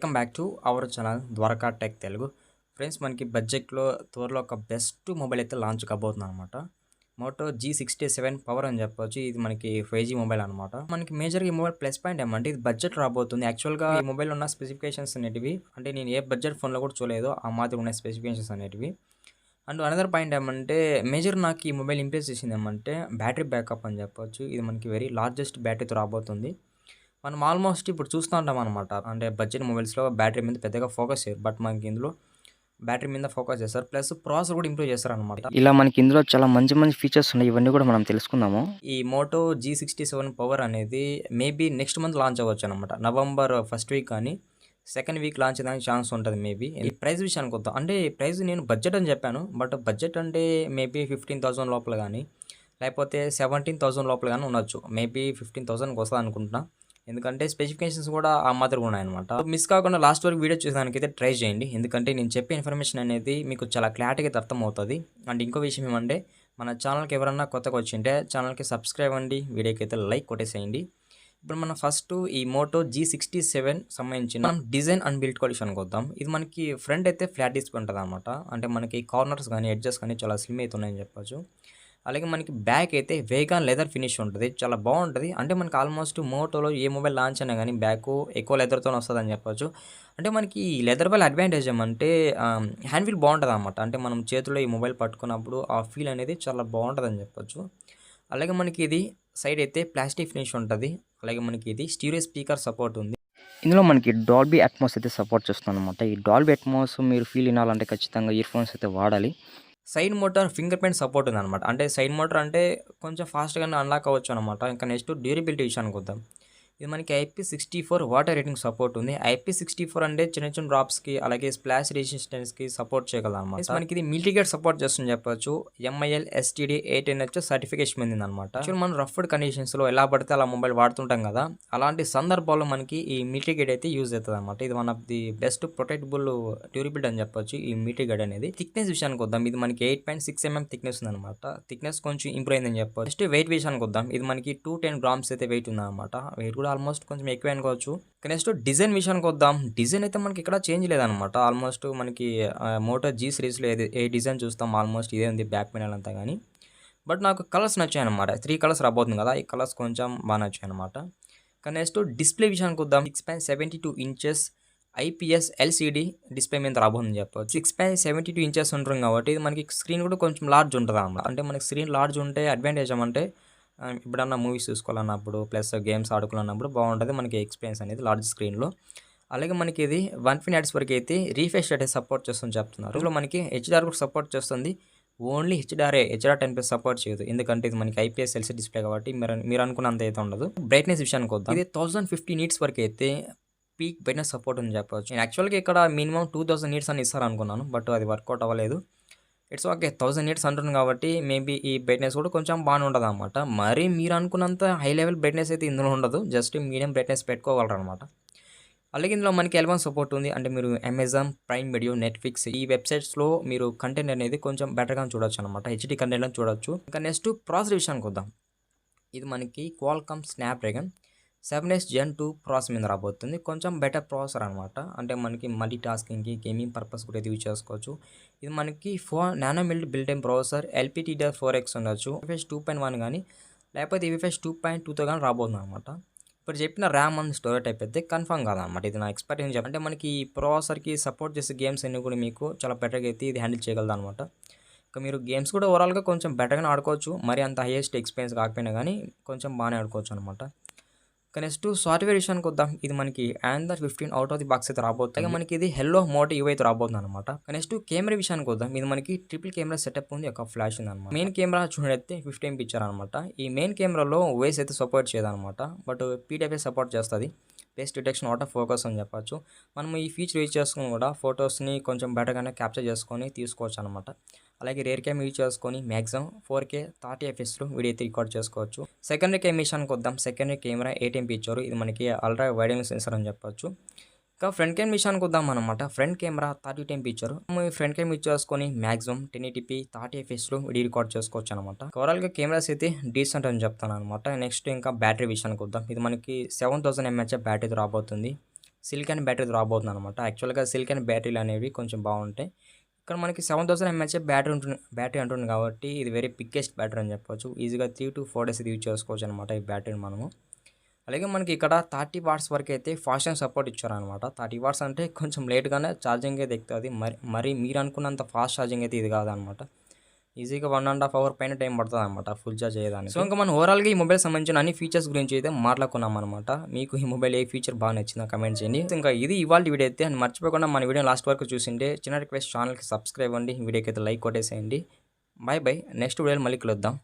Welcome back to our channel Dwaraka tech Telugu. Friends, మనకి బడ్జెట్లో త్వరలో ఒక బెస్ట్ మొబైల్ అయితే లాంచ్ కాబోతుంది అనమాట. మోటో G67 పవర్ అని చెప్పొచ్చు. ఇది మనకి 5G మొబైల్ అనమాట. మనకి మేజర్గా ఈ మొబైల్ ప్లస్ పాయింట్ ఏమంటే ఇది బడ్జెట్ రాబోతుంది. యాక్చువల్గా ఈ మొబైల్ ఉన్న స్పెసిఫికేషన్స్ అనేటివి అంటే నేను ఏ బడ్జెట్ ఫోన్లో కూడా చూడలేదు, ఆ మాదిరి ఉన్న స్పెసిఫికేషన్స్ అనేటివి. అండ్ అనదర్ పాయింట్ ఏమంటే మేజర్ నాకు ఈ మొబైల్ ఇంప్రెస్ చేసింది ఏమంటే బ్యాటరీ బ్యాకప్ అని చెప్పొచ్చు. ఇది మనకి వెరీ లార్జెస్ట్ బ్యాటరీతో రాబోతుంది. మనం ఆల్మోస్ట్ ఇప్పుడు చూస్తూ ఉంటాం అనమాట. అంటే బడ్జెట్ మొబైల్స్లో బ్యాటరీ మీద పెద్దగా ఫోకస్ చేయరు, బట్ మనకి ఇందులో బ్యాటరీ మీద ఫోకస్ చేస్తారు, ప్లస్ ప్రాసెసర్ కూడా ఇంప్రూవ్ చేస్తారనమాట. ఇలా మనకి ఇందులో చాలా మంచి ఫీచర్స్ ఉన్నాయి. ఇవన్నీ కూడా మనం తెలుసుకుందాము. ఈ మోటో G67 పవర్ అనేది మేబీ నెక్స్ట్ మంత్ లాంచ్ అవ్వచ్చు అనమాట. నవంబర్ ఫస్ట్ వీక్ కానీ సెకండ్ వీక్ లాంచ్ అయ్యడానికి ఛాన్స్ ఉంటుంది మేబీ. ఈ ప్రైస్ విషయానికి వద్దాం. అంటే ఈ ప్రైస్ నేను బడ్జెట్ అని చెప్పాను, బట్ బడ్జెట్ అంటే మేబీ 15,000 లోపల కానీ లేకపోతే 17,000 లోపల కానీ ఉండొచ్చు. మేబీ 15,000కి వస్తుంది అనుకుంటున్నా, ఎందుకంటే స్పెసిఫికేషన్స్ కూడా ఆ మాదిరిగా ఉన్నాయన్నమాట. మిస్ కాకుండా లాస్ట్ వరకు వీడియో చూసేదానికైతే ట్రై చేయండి, ఎందుకంటే నేను చెప్పే ఇన్ఫర్మేషన్ అనేది మీకు చాలా క్లారిటీగా అర్థమవుతుంది. అండ్ ఇంకో విషయం ఏమంటే మన ఛానల్కి ఎవరన్నా కొత్తగా వచ్చింటే ఛానల్కి సబ్స్క్రైబ్ అండి, వీడియోకి అయితే లైక్ కొట్టేసేయండి. ఇప్పుడు మనం ఫస్ట్ ఈ మోటో G67 సంబంధించిన మనం డిజైన్ అండ్ బిల్డ్ క్వాలిటీకి వద్దాం. ఇది మనకి ఫ్రంట్ అయితే ఫ్లాట్ డిస్ప్లే ఉంటుంది అనమాట. అంటే మనకి కార్నర్స్ కానీ ఎడ్జెస్ కానీ చాలా స్లిమ్ అయితే ఉన్నాయని చెప్పొచ్చు. అలాగే మనకి బ్యాక్ అయితే వేగాన్ లెదర్ ఫినిష్ ఉంటుంది, చాలా బాగుంటుంది. అంటే మనకి ఆల్మోస్ట్ మోటోలో ఏ మొబైల్ లాంచ్ అయినా కానీ బ్యాక్ ఎక్కువ లెదర్తో వస్తుంది అని చెప్పొచ్చు. అంటే మనకి ఈ లెదర్ వల్ల అడ్వాంటేజ్ ఏమంటే హ్యాండ్ ఫీల్ బాగుంటుంది అనమాట. అంటే మనం చేతిలో ఈ మొబైల్ పట్టుకున్నప్పుడు ఆ ఫీల్ అనేది చాలా బాగుంటుంది అని చెప్పొచ్చు. అలాగే మనకి ఇది సైడ్ అయితే ప్లాస్టిక్ ఫినిష్ ఉంటుంది. అలాగే మనకి ఇది స్టీరియో స్పీకర్ సపోర్ట్ ఉంది. ఇందులో మనకి డాల్బీ అట్మాస్ అయితే సపోర్ట్ చేస్తుంది అనమాట. ఈ డాల్బీ అట్మాస్ మీరు ఫీల్ వినాలంటే ఖచ్చితంగా ఇయర్ ఫోన్స్ అయితే వాడాలి. Side motor finger print support ఉందన్నమాట. అంటే సైడ్ మోటార్ అంటే కొంచెం ఫాస్ట్గానే అన్లాక్ అవ్వచ్చు అనమాట. ఇంకా నెక్స్ట్ డ్యూరబిలిటీ విషయానికి వద్దాం. ఇది మనకి IP64 వాటర్ రేటింగ్ సపోర్ట్ ఉంది. IP64 అంటే చిన్న చిన్న డ్రాప్స్కి అలాగే స్ప్లాష్ రెసిస్టెన్స్కి సపోర్ట్ చేయగలదు అనమాట. మనకి ఇది మిలిటరీ సపోర్ట్ చేస్తుంది చెప్పొచ్చు. MIL STD 8NH సర్టిఫికేషన్ పొందిందనమాట. యాక్చువల్ మనం రఫ్డ్ కండిషన్స్లో ఎలా పడితే అలా మొబైల్ వాడుతుంటాం కదా, అలాంటి సందర్భాల్లో మనకి ఈ మిలిటరీ గైడ్ అయితే యూజ్ అవుతుంది అనమాట. ఇది one of the best protectable durability అని చెప్పొచ్చు ఈ మిలిటరీ గైడ్ అనేది. థిక్నెస్ విషయానికి వద్దాం. ఇది మనకి 8.6 mm థిక్నెస్ ఉందన్నమాట. థిక్నెస్ కొంచెం ఇంప్రూవ్ అయిందని చెప్పొచ్చు. నెక్స్ట్ వెయిట్ విషయానికి వద్దాం. ఇది మనకి 210 grams అయితే వెయిట్ ఉందన్నమాట. వెయిట్ ఆల్మోస్ట్ కొంచెం ఎక్కువ అనుకోవచ్చు. నెక్స్ట్ డిజైన్ విషయానికి వద్దాం. డిజైన్ అయితే మనకి ఇక్కడ చేంజ్ లేదనమాట. ఆల్మోస్ట్ మనకి మోటో G సిరీస్లో ఏ డిజైన్ చూస్తాం ఆల్మోస్ట్ ఇదే ఉంది, బ్యాక్ పెనల్ అంతా కానీ. బట్ నాకు కలర్స్ నచ్చాయి అనమాట. 3 కలర్స్ రాబోతుంది కదా, ఈ కలర్స్ కొంచెం బాగా నచ్చాయి అనమాట. నెక్స్ట్ డిస్ప్లే విషయానికి వద్దాం. 6.72 inches IPS LCD డిస్ప్లే మీద రాబోతుందని చెప్పొచ్చు. 6.72 inches ఉంటుంది కాబట్టి ఇది మనకి స్క్రీన్ కూడా కొంచెం లార్జ్ ఉంటుంది అన్నమాట. అంటే మనకి స్క్రీన్ లార్జ్ ఉంటే అడ్వాంటేజ్ ఏమంటే ఎప్పుడన్నా మూవీస్ చూసుకోవాలన్నప్పుడు ప్లస్ గేమ్స్ ఆడుకోవాలన్నప్పుడు బాగుంటుంది మనకి ఎక్స్పీరియన్స్ అనేది లార్జ్ స్క్రీన్లో. అలాగే మనకి ఇది 150 Hz వరకు అయితే రీఫ్రెష్ రేట్ సపోర్ట్ చేస్తుంది చెప్తున్నారు. ఇందులో మనకి HDR కూడా సపోర్ట్ చేస్తుంది. ఓన్లీ HDR10+ సపోర్ట్ చేయదు, ఎందుకంటే ఇది మనకి IPS LCD డిస్ప్లే కాబట్టి మీరు అనుకున్నంత అయితే ఉండదు. బ్రైట్నెస్ విషయానికి వద్దాం. ఇది 1050 nits వరకు అయితే పీక్ బ్రైట్నెస్ సపోర్ట్ అని చెప్పవచ్చు. నేను యాక్చువల్గా ఇక్కడ మినిమం 2000 nits అని ఇస్తారు అనుకున్నాను, బట్ అది వర్కౌట్ అవ్వలేదు. ఇట్స్ ఓకే, 1000 nits అంటుంది కాబట్టి మేబీ ఈ బ్రైట్నెస్ కూడా కొంచెం బాగానే ఉండదు అనమాట. మరి మీరు అనుకున్నంత హై లెవెల్ బ్రైట్నెస్ అయితే ఇందులో ఉండదు, జస్ట్ మీడియం బ్రైట్నెస్ పెట్టుకోగలరు అనమాట. అలాగే ఇందులో మనకి L1 సపోర్ట్ ఉంది. అంటే మీరు అమెజాన్ ప్రైమ్ వీడియో, నెట్ఫ్లిక్స్ ఈ వెబ్సైట్స్లో మీరు కంటెంట్ అనేది కొంచెం బెటర్గా చూడొచ్చు అనమాట. HD కంటెంట్ అని చూడొచ్చు. ఇంకా నెక్స్ట్ ప్రాసెసర్ విషయానికి వద్దాం. ఇది మనకి Qualcomm Snapdragon 7S Gen 2 processor మీద రాబోతుంది. కొంచెం బెటర్ ప్రాసెసర్ అనమాట. అంటే మనకి మల్టీ టాస్కింగ్కి, గేమింగ్ పర్పస్ కూడా యూజ్ చేసుకోవచ్చు. ఇది మనకి 4 nm built in processor, LPDDR4X ఉండొచ్చు. UFS 2.1 కానీ లేకపోతే UFS 2.2తో కానీ రాబోతుంది అనమాట. ఇప్పుడు చెప్పిన ర్యామ్ అండ్ స్టోరేజ్ టైప్ అయితే కన్ఫర్మ్ కాదనమాట. ఇది నా ఎక్స్పెక్టేషన్ చెప్పండి. అంటే మనకి ఈ ప్రాసెసర్కి సపోర్ట్ చేసే గేమ్స్ అన్ని కూడా మీకు చాలా బెటర్గా అయితే ఇది హ్యాండిల్ చేయగలదు అనమాట. ఇంకా మీరు గేమ్స్ కూడా ఓవరాల్గా కొంచెం బెటర్గానే ఆడుకోవచ్చు. మరి అంత హైయెస్ట్ ఎక్స్పీరియన్స్ కాకపోయినా కానీ కొంచెం బాగానే ఆడుకోవచ్చు అనమాట. నెక్స్ట్ సాఫ్ట్వేర్ విషయానికి వద్దాం. ఇది మనకి Android 15 out of the box అయితే రాబోతుంది. మనకి ఇది హెల్లో మోటో UI అయితే రాబోతుంది అనమాట. నెక్స్ట్ కెమెరా విషయానికి వద్దాం. ఇది మనకి ట్రిపుల్ కెమెరా సెటప్ ఉంది, ఒక ఫ్లాష్ ఉంది అనమాట. మెయిన్ కెమెరా చూడైతే 50 MP పిక్చర్ అనమాట. ఈ మెయిన్ కెమెరాలో వాయిస్ అయితే సపోర్ట్ చేయదు అనమాట, బట్ PWS సపోర్ట్ చేస్తుంది. ఫేస్ డిటెక్షన్, ఆటో ఫోకస్ అని చెప్పొచ్చు. మనం ఈ ఫీచర్ యూజ్ చేసుకుని కూడా ఫొటోస్ని కొంచెం బెటర్గానే క్యాప్చర్ చేసుకొని తీసుకోవచ్చు అనమాట. అలాగే రేర్ క్యామ్ యూజ్ చేసుకొని మ్యాక్సిమం 4K 30 fps వీడియో అయితే రికార్డ్ చేసుకోవచ్చు. సెకండరీ కెమెరా విషయానికి వద్దాం. సెకండరీ కెమెరా 8 MP ఇచ్చారు. ఇది మనకి అల్ట్రా వైడ్ యాంగిల్ సెన్సర్ అని చెప్పొచ్చు. ఇంకా ఫ్రంట్ కెమెరా విషయానికి వద్దాం అనమాట. ఫ్రంట్ కెమెరా 30 MP ఇచ్చారు. ఫ్రంట్ కెమెరా యూజ్ చేసుకొని maximum 1080p 30 fps video record చేసుకోవచ్చు అనమాట. ఓవరాల్గా కెమెరాస్ అయితే డీసెంట్ అని చెప్తాను అనమాట. నెక్స్ట్ ఇంకా బ్యాటరీ విషయానికి వద్దాం. ఇది మనకి 7000 mAh బ్యాటరీ రాబోతుంది. సిలికాన్ బ్యాటరీ రాబోతుంది అనమాట. యాక్చువల్గా సిలికాన్ బ్యాటరీలు అనేవి కొంచెం బాగుంటాయి. ఇక్కడ మనకి 7000 ఎంహెచ్ బ్యాటరీ అంటుంది కాబట్టి ఇది వెరీ బిగ్గెస్ట్ బ్యాటరీ అని చెప్పొచ్చు. ఈజీగా 3 to 4 days యూజ్ చేసుకోవచ్చు అనమాట ఈ బ్యాటరీని మనము. అలాగే మనకి ఇక్కడ 30 వాట్స్ వరకు అయితే ఫాస్ట్ ఛార్జింగ్ సపోర్ట్ ఇచ్చారనమాట. 30 వాట్స్ అంటే కొంచెం లేట్గానే ఛార్జింగ్ అయితే ఎక్కుతుంది. మరి మీరు అనుకున్నంత ఫాస్ట్ ఛార్జింగ్ అయితే ఇది కాదనమాట. ఈజీగా 1.5 hour పైన టైం పడుతుంది అనమాట ఫుల్ ఛార్జ్ చేయడానికి. సో ఇంకా మనం ఓవరాల్గా ఈ మొబైల్ సంబంధించిన అన్ని ఫీచర్స్ గురించి అయితే మాట్లాడుకున్నాం అనమాట. మీకు ఈ మొబైల్ ఏ ఫీచర్ బాగా నచ్చిందో కమెంట్ చేయండి. ఇంకా ఇది ఇవాళ వీడియో అయితే అని మర్చిపోకుండా మన వీడియో లాస్ట్ వరకు చూసింటే చిన్న రిక్వెస్ట్, ఛానల్కి సబ్స్క్రైబ్ అవ్వండి, వీడియోకి అయితే లైక్ కొట్టేసేయండి. బై బై, నెక్స్ట్ వీడియోలో మళ్ళీ కలుద్దాం.